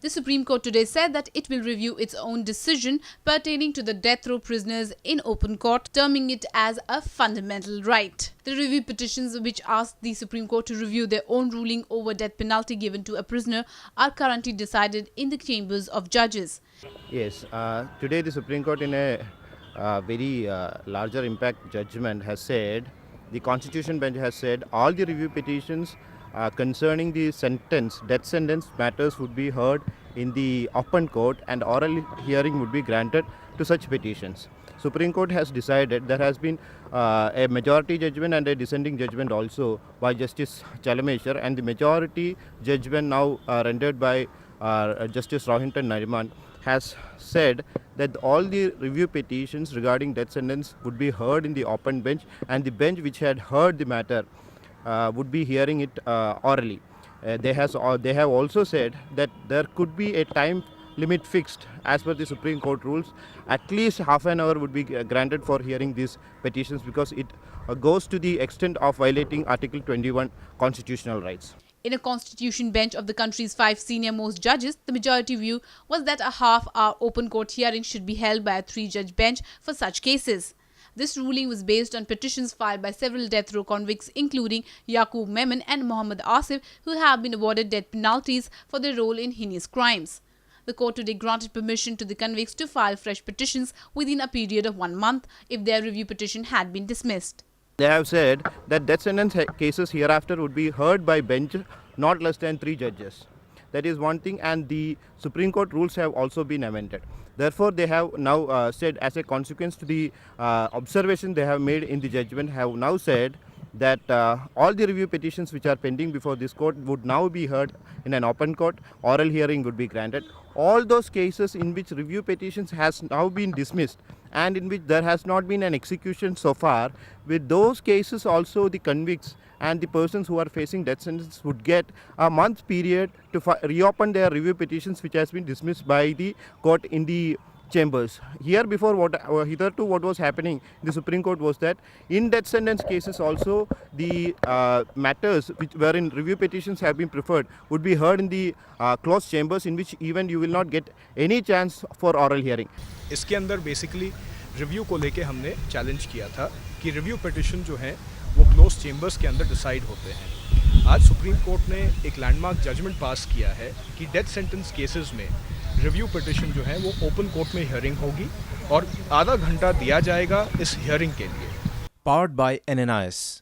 The Supreme Court today said that it will review its own decision pertaining to the death row prisoners in open court, terming it as a fundamental right. The review petitions which ask the Supreme Court to review their own ruling over death penalty given to a prisoner are currently decided in the chambers of judges. Yes, today the Supreme Court in a very larger impact judgment has said, the Constitution bench has said all the review petitions concerning the death sentence matters would be heard in the open court and oral hearing would be granted to such petitions. Supreme Court has decided there has been a majority judgment and a dissenting judgment also by Justice Chalameshwar, and the majority judgment now rendered by Justice Rohinton Nariman has said that all the review petitions regarding death sentence would be heard in the open bench, and the bench which had heard the matter would be hearing it orally. They have also said that there could be a time limit fixed as per the Supreme Court rules. At least half an hour would be granted for hearing these petitions because it goes to the extent of violating Article 21 constitutional rights. In a constitution bench of the country's 5 senior-most judges, the majority view was that a half-hour open court hearing should be held by a 3-judge bench for such cases. This ruling was based on petitions filed by several death row convicts, including Yaqub Memon and Mohammad Asif, who have been awarded death penalties for their role in heinous crimes. The court today granted permission to the convicts to file fresh petitions within a period of 1 month if their review petition had been dismissed. They have said that death sentence cases hereafter would be heard by bench not less than 3 judges. That is one thing, and the Supreme Court rules have also been amended. Therefore, they have now said, as a consequence to the observation they have made in the judgment, have now said that all the review petitions which are pending before this court would now be heard in an open court, oral hearing would be granted. All those cases in which review petitions has now been dismissed and in which there has not been an execution so far, with those cases also the convicts and the persons who are facing death sentence would get a month period to reopen their review petitions which has been dismissed by the court in the chambers. Here before hitherto what was happening in the Supreme Court was that in death sentence cases also the matters which wherein review petitions have been preferred would be heard in the closed chambers, in which even you will not get any chance for oral hearing. इसके अंदर basically review को लेके हमने challenge किया था कि review petition जो हैं वो क्लोज चेंबर्स के अंदर डिसाइड होते हैं। आज सुप्रीम कोर्ट ने एक लैंडमार्क जजमेंट पास किया है कि डेथ सेंटेंस केसेस में रिव्यू पिटिशन जो है वो ओपन कोर्ट में हियरिंग होगी और आधा घंटा दिया जाएगा इस हियरिंग के लिए। Powered by NNIS.